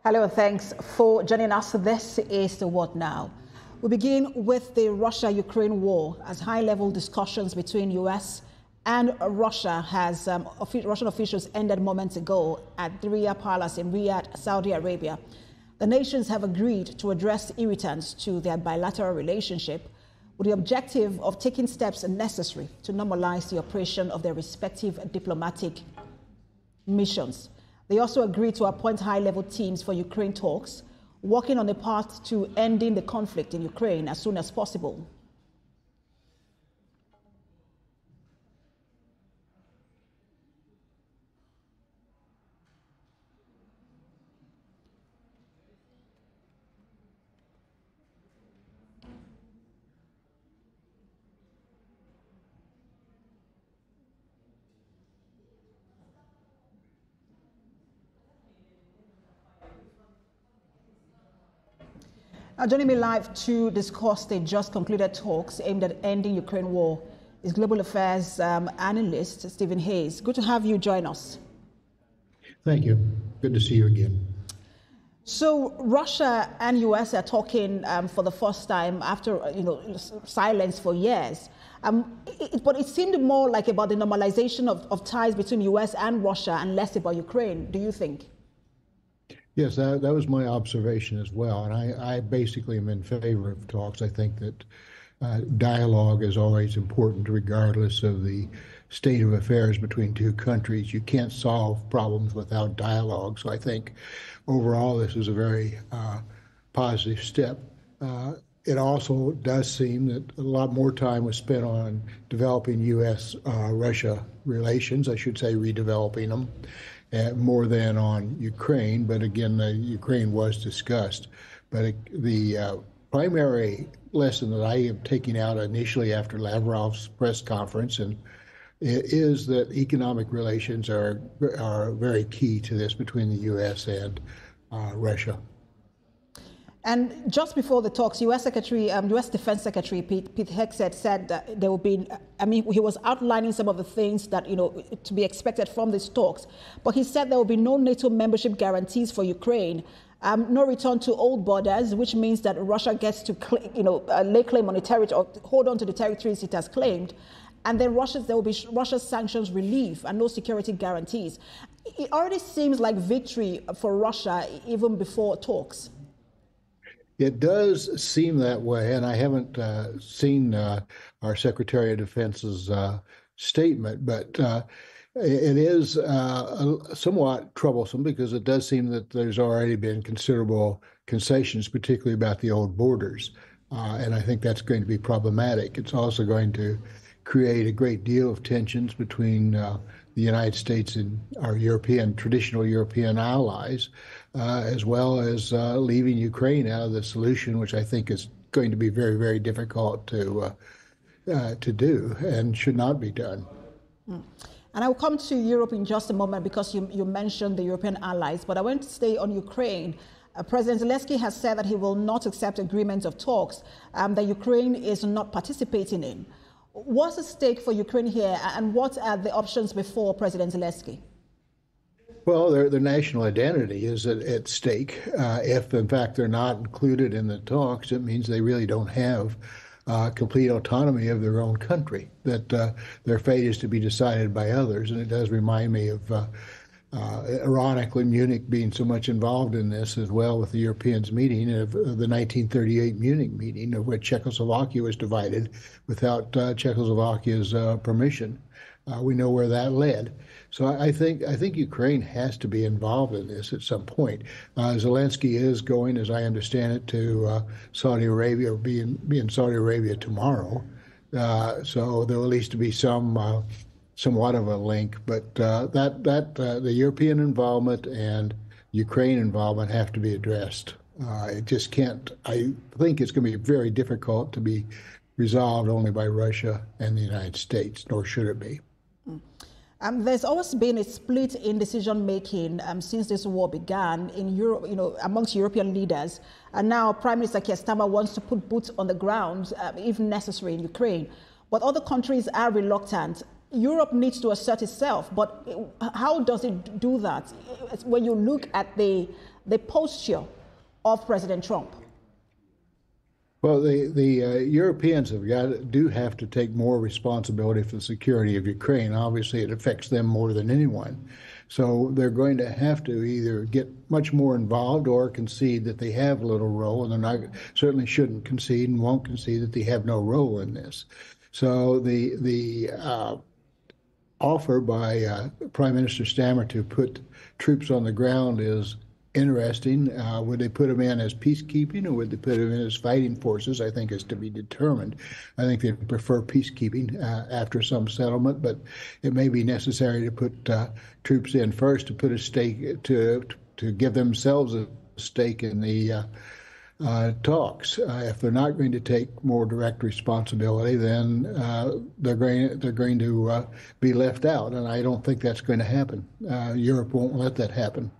Hello, thanks for joining us. This is the What Now. We begin with the Russia-Ukraine war as high-level discussions between U.S. and Russia has Russian officials ended moments ago at the Riyadh Palace in Riyadh, Saudi Arabia. The nations have agreed to address irritants to their bilateral relationship with the objective of taking steps necessary to normalize the operation of their respective diplomatic missions. They also agreed to appoint high-level teams for Ukraine talks, working on a path to ending the conflict in Ukraine as soon as possible. Now, joining me live to discuss the just concluded talks aimed at ending Ukraine war is global affairs analyst Stephen Hayes. Good to have you join us. Thank you. Good to see you again. So Russia and US are talking for the first time after silence for years. But it seemed more like about the normalization of ties between US and Russia and less about Ukraine. Do you think? Yes, that was my observation as well. And I basically am in favor of talks. I think that dialogue is always important regardless of the state of affairs between two countries. You can't solve problems without dialogue. So I think overall this is a very positive step. It also does seem that a lot more time was spent on developing U.S.-Russia relations, I should say redeveloping them, more than on Ukraine. But again, Ukraine was discussed. But the primary lesson that I am taking out initially after Lavrov's press conference is that economic relations are very key to this between the U.S. and Russia. And just before the talks, U.S. Defense Secretary Pete Hegseth said that there will be, he was outlining some of the things that, to be expected from these talks. But he said there will be no NATO membership guarantees for Ukraine, no return to old borders, which means that Russia gets to, lay claim on the territory, or hold on to the territories it has claimed. And then there will be Russia's sanctions relief and no security guarantees. It already seems like victory for Russia even before talks. It does seem that way, and I haven't seen our Secretary of Defense's statement, but it is somewhat troublesome because it does seem that there's already been considerable concessions, particularly about the old borders, and I think that's going to be problematic. It's also going to create a great deal of tensions between the United States and our traditional European allies, as well as leaving Ukraine out of the solution, which I think is going to be very, very difficult to do and should not be done. And I will come to Europe in just a moment because you mentioned the European allies, but I want to stay on Ukraine. President Zelensky has said that he will not accept agreements of talks that Ukraine is not participating in. What's at stake for Ukraine here, and what are the options before President Zelensky? Well, their national identity is at stake. If, in fact, they're not included in the talks, it means they really don't have complete autonomy of their own country, that their fate is to be decided by others. And it does remind me of, ironically, Munich being so much involved in this as well with the Europeans meeting of the 1938 Munich meeting, of which Czechoslovakia was divided without Czechoslovakia's permission. We know where that led. So I think Ukraine has to be involved in this at some point. Zelensky is going, as I understand it, to Saudi Arabia, or be in Saudi Arabia tomorrow. So there will at least be somewhat of a link. But the European involvement and Ukraine involvement have to be addressed. It just can't. I think it's going to be very difficult to be resolved only by Russia and the United States, nor should it be. There's always been a split in decision-making since this war began in Europe, amongst European leaders. And now Prime Minister Keir Starmer wants to put boots on the ground, if necessary, in Ukraine. But other countries are reluctant. Europe needs to assert itself, but how does it do that when you look at the posture of President Trump? Well, the Europeans do have to take more responsibility for the security of Ukraine. Obviously, it affects them more than anyone. So they're going to have to either get much more involved or concede that they have little role, and certainly shouldn't concede and won't concede that they have no role in this. So the offer by Prime Minister Stammer to put troops on the ground is interesting. Would they put them in as peacekeeping or would they put them in as fighting forces, I think is to be determined. I think they'd prefer peacekeeping after some settlement, but it may be necessary to put troops in first to put a stake, to give themselves a stake in the talks. If they're not going to take more direct responsibility, then they're going to be left out, and I don't think that's going to happen. Europe won't let that happen.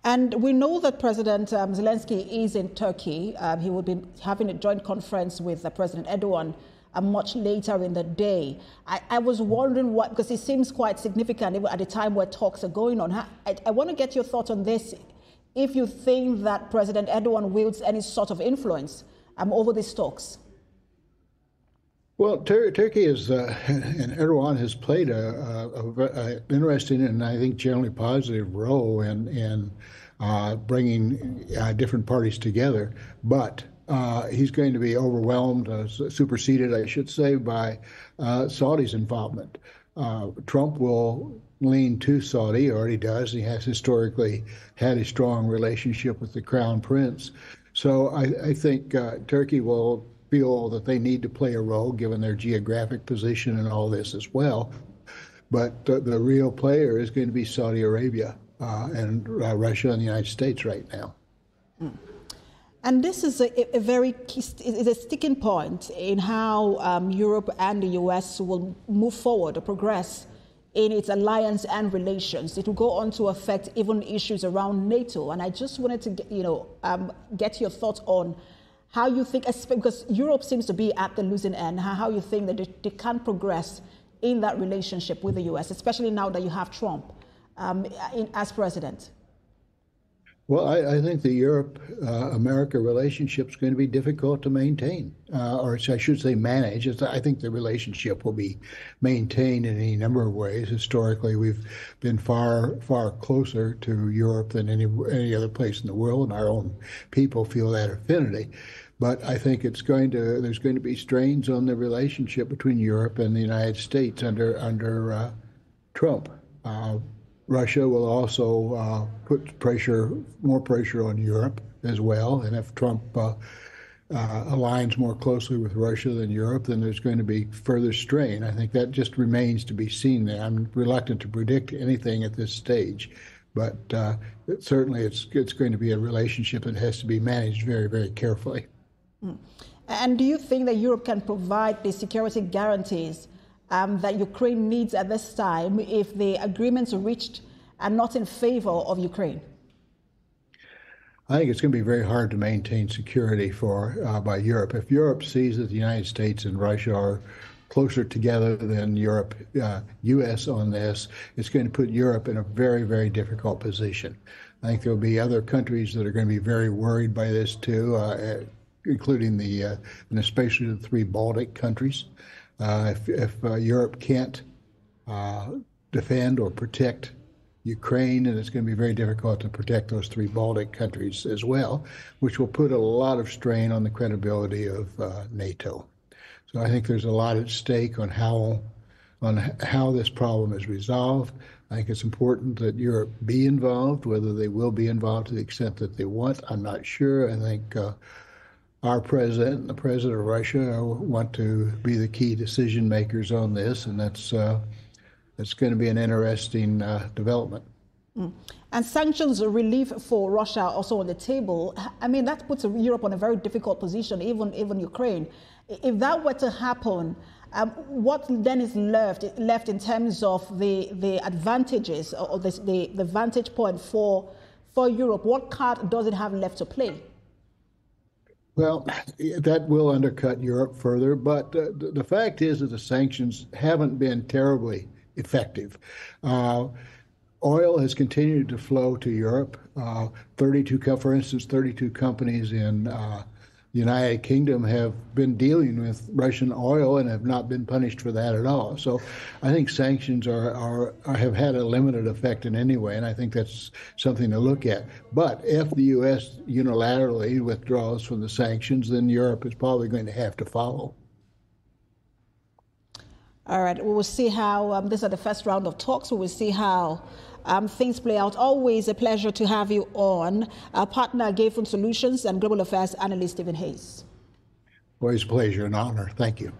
And we know that President Zelensky is in Turkey. He will be having a joint conference with President Erdogan much later in the day. I was wondering what, because it seems quite significant at the time where talks are going on. I want to get your thoughts on this. If you think that President Erdogan wields any sort of influence over these talks. Well, Turkey is, and Erdogan has played a interesting and I think generally positive role in bringing different parties together. But he's going to be overwhelmed, superseded, I should say, by Saudi's involvement. Trump will lean to Saudi, already does. He has historically had a strong relationship with the Crown Prince. So I think Turkey will feel that they need to play a role given their geographic position and all this as well. But the real player is going to be Saudi Arabia and Russia and the United States right now. And this is a very key, is a sticking point in how Europe and the U.S. will move forward or progress in its alliance and relations. It will go on to affect even issues around NATO. And I just wanted to get your thoughts on how you think, because Europe seems to be at the losing end, how you think that they can progress in that relationship with the U.S., especially now that you have Trump as president. Well, I think the Europe-America relationship is going to be difficult to maintain, or I should say manage. I think the relationship will be maintained in any number of ways. Historically, we've been far, far closer to Europe than any other place in the world, and our own people feel that affinity. But I think there's going to be strains on the relationship between Europe and the United States under Trump. Russia will also put more pressure on Europe as well. And if Trump aligns more closely with Russia than Europe, then there's going to be further strain. I think that just remains to be seen. I'm reluctant to predict anything at this stage, but certainly it's going to be a relationship that has to be managed very, very carefully. And do you think that Europe can provide the security guarantees that Ukraine needs at this time if the agreements reached are not in favor of Ukraine? I think it's going to be very hard to maintain security by Europe. If Europe sees that the United States and Russia are closer together than U.S. on this, it's going to put Europe in a very, very difficult position. I think there will be other countries that are going to be very worried by this too, including and especially the 3 Baltic countries. If Europe can't defend or protect Ukraine, and it's going to be very difficult to protect those 3 Baltic countries as well, which will put a lot of strain on the credibility of NATO. So I think there's a lot at stake on how this problem is resolved. I think it's important that Europe be involved. Whether they will be involved to the extent that they want, I'm not sure. I think our president and the president of Russia want to be the key decision makers on this, and that's going to be an interesting development. And sanctions relief for Russia also on the table. I mean, that puts Europe on a very difficult position, even Ukraine. If that were to happen, what then is left in terms of the advantages or the vantage point for Europe? What card does it have left to play? Well, that will undercut Europe further, but the fact is that the sanctions haven't been terribly effective. Oil has continued to flow to Europe. For instance, 32 companies in the United Kingdom have been dealing with Russian oil and have not been punished for that at all. So I think sanctions have had a limited effect in any way, and I think that's something to look at. But if the U.S. unilaterally withdraws from the sanctions, then Europe is probably going to have to follow. All right, we will see how, these are the first round of talks. We will see how things play out. Always a pleasure to have you on. Our partner, Gayfun Solutions and Global Affairs Analyst Stephen Hayes. Always a pleasure and honor. Thank you.